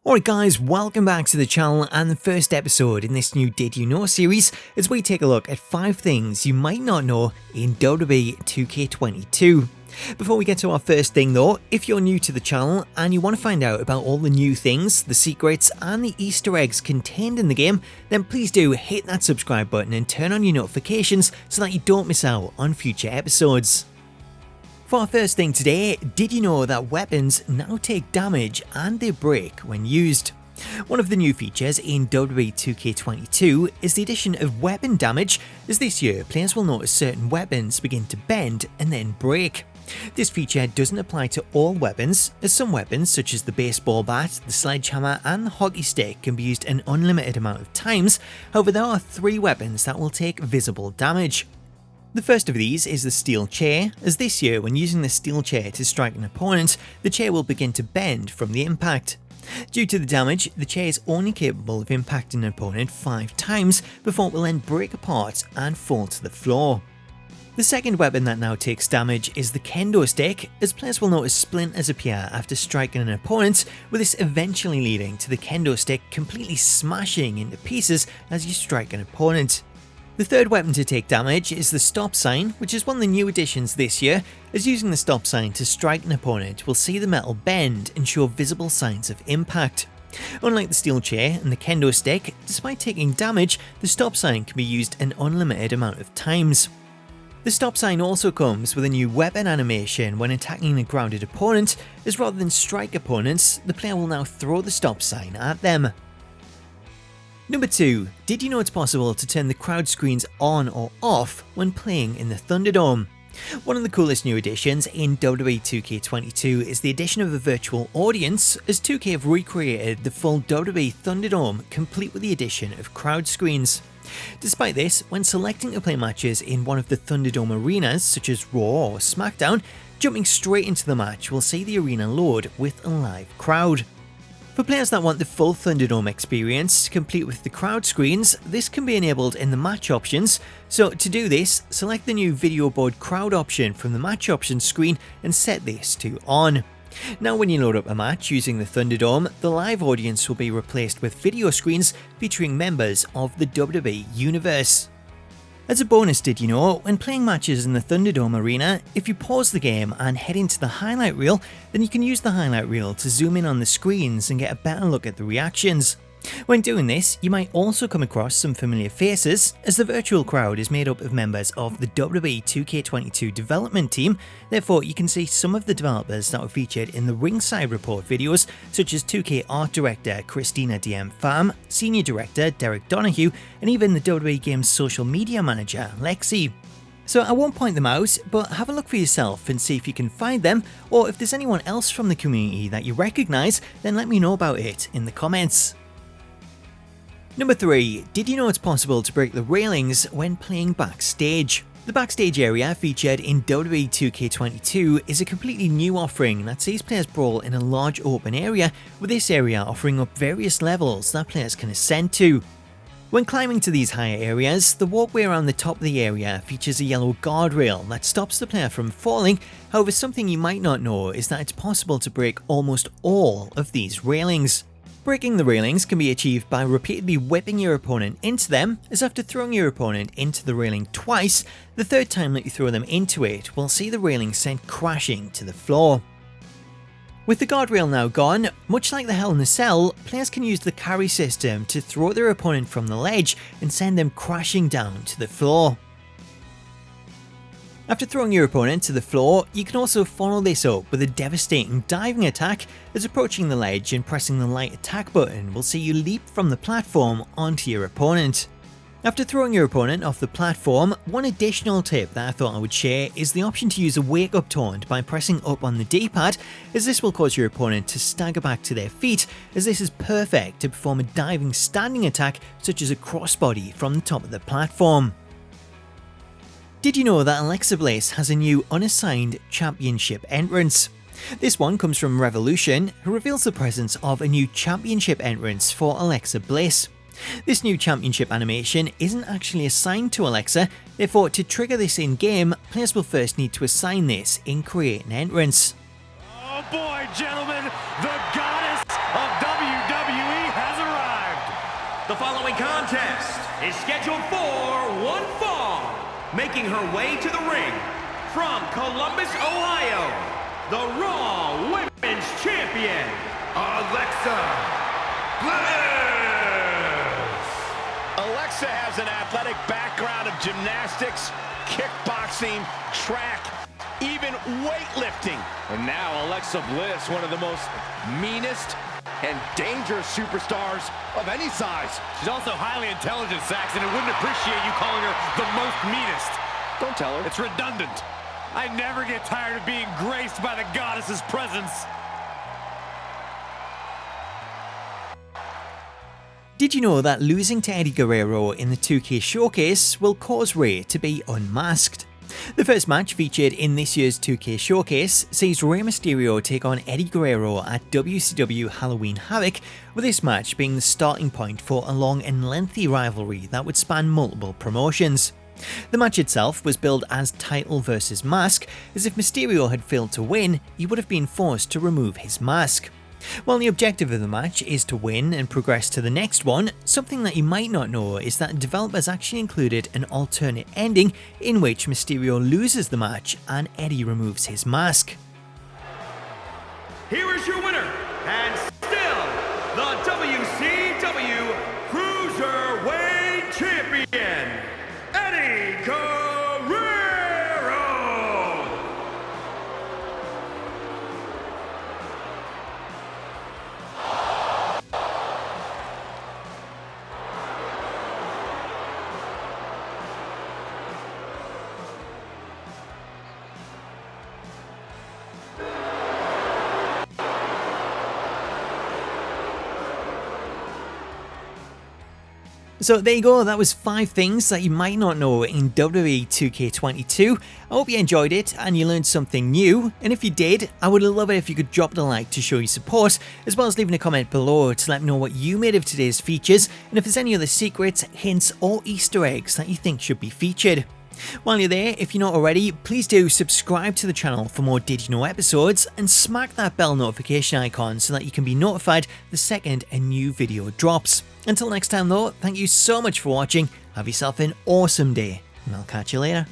Alright guys, welcome back to the channel and the first episode in this new Did You Know series as we take a look at 5 things you might not know in WWE 2K22. Before we get to our first thing though, if you're new to the channel and you want to find out about all the new things, the secrets and the Easter eggs contained in the game, then please do hit that subscribe button and turn on your notifications so that you don't miss out on future episodes. For our first thing today, did you know that weapons now take damage and they break when used? One of the new features in WWE 2K22 is the addition of weapon damage, as this year players will notice certain weapons begin to bend and then break. This feature doesn't apply to all weapons, as some weapons such as the baseball bat, the sledgehammer and the hockey stick can be used an unlimited amount of times. However, there are 3 weapons that will take visible damage. The first of these is the steel chair, as this year when using the steel chair to strike an opponent, the chair will begin to bend from the impact. Due to the damage, the chair is only capable of impacting an opponent 5 times before it will then break apart and fall to the floor. The second weapon that now takes damage is the Kendo stick, as players will notice splinters appear after striking an opponent, with this eventually leading to the Kendo stick completely smashing into pieces as you strike an opponent. The third weapon to take damage is the stop sign, which is one of the new additions this year, as using the stop sign to strike an opponent will see the metal bend and show visible signs of impact. Unlike the steel chair and the Kendo stick, despite taking damage, the stop sign can be used an unlimited amount of times. The stop sign also comes with a new weapon animation when attacking a grounded opponent, as rather than strike opponents, the player will now throw the stop sign at them. Number 2. Did you know it's possible to turn the crowd screens on or off when playing in the Thunderdome? One of the coolest new additions in WWE 2K22 is the addition of a virtual audience, as 2K have recreated the full WWE ThunderDome complete with the addition of crowd screens. Despite this, when selecting to play matches in one of the ThunderDome arenas such as Raw or Smackdown, jumping straight into the match will see the arena load with a live crowd. For players that want the full ThunderDome experience, complete with the crowd screens, this can be enabled in the match options. So to do this, select the new video board crowd option from the match options screen and set this to on. Now when you load up a match using the Thunderdome, the live audience will be replaced with video screens featuring members of the WWE universe. As a bonus, did you know, when playing matches in the ThunderDome Arena, if you pause the game and head into the highlight reel, then you can use the highlight reel to zoom in on the screens and get a better look at the reactions. When doing this, you might also come across some familiar faces, as the virtual crowd is made up of members of the WWE 2K22 development team. Therefore, you can see some of the developers that were featured in the Ringside Report videos, such as 2K Art Director Christina DM Pham, Senior Director Derek Donahue, and even the WWE Games Social Media Manager Lexi. So I won't point them out, but have a look for yourself and see if you can find them, or if there's anyone else from the community that you recognise, then let me know about it in the comments. Number 3. Did you know it's possible to break the railings when playing Backstage? The Backstage area featured in WWE 2K22 is a completely new offering that sees players brawl in a large open area, with this area offering up various levels that players can ascend to. When climbing to these higher areas, the walkway around the top of the area features a yellow guardrail that stops the player from falling. However, something you might not know is that it's possible to break almost all of these railings. Breaking the railings can be achieved by repeatedly whipping your opponent into them, as after throwing your opponent into the railing twice, the third time that you throw them into it will see the railing sent crashing to the floor. With the guardrail now gone, much like the Hell in a Cell, players can use the carry system to throw their opponent from the ledge and send them crashing down to the floor. After throwing your opponent to the floor, you can also follow this up with a devastating diving attack, as approaching the ledge and pressing the light attack button will see you leap from the platform onto your opponent. After throwing your opponent off the platform, one additional tip that I thought I would share is the option to use a wake up taunt by pressing up on the D-pad, as this will cause your opponent to stagger back to their feet, as this is perfect to perform a diving standing attack such as a crossbody from the top of the platform. Did you know that Alexa Bliss has a new Unassigned championship entrance? This one comes from Revolution, who reveals the presence of a new championship entrance for Alexa Bliss. This new championship animation isn't actually assigned to Alexa, therefore to trigger this in-game, players will first need to assign this in Create an Entrance. Oh boy, gentlemen, the goddess of WWE The following contest is scheduled for one fall. Making her way to the ring from Columbus, Ohio, the Raw Women's Champion, Alexa Bliss. Alexa has an athletic background of gymnastics, kickboxing, track, even weightlifting. And now Alexa Bliss, one of the most meanest and dangerous superstars of any size. She's also highly intelligent, Saxon, and wouldn't appreciate you calling her the most meanest. Don't tell her. It's redundant. I never get tired of being graced by the goddess's presence. Did you know that losing to Eddie Guerrero in the 2K Showcase will cause Rey to be unmasked? The first match featured in this year's 2K Showcase sees Rey Mysterio take on Eddie Guerrero at WCW Halloween Havoc, with this match being the starting point for a long and lengthy rivalry that would span multiple promotions. The match itself was billed as title versus mask, as if Mysterio had failed to win, he would have been forced to remove his mask. While the objective of the match is to win and progress to the next one, something that you might not know is that developers actually included an alternate ending in which Mysterio loses the match and Eddie removes his mask. Here is your winner, and still the WCW Cruiserweight Champion, Eddie Guerrero! So there you go, that was 5 things that you might not know in WWE 2K22. I hope you enjoyed it and you learned something new, and if you did, I would love it if you could drop a like to show your support, as well as leaving a comment below to let me know what you made of today's features, and if there's any other secrets, hints or Easter eggs that you think should be featured. While you're there, if you're not already, please do subscribe to the channel for more Did You Know episodes, and smack that bell notification icon so that you can be notified the second a new video drops. Until next time though, thank you so much for watching, have yourself an awesome day, and I'll catch you later.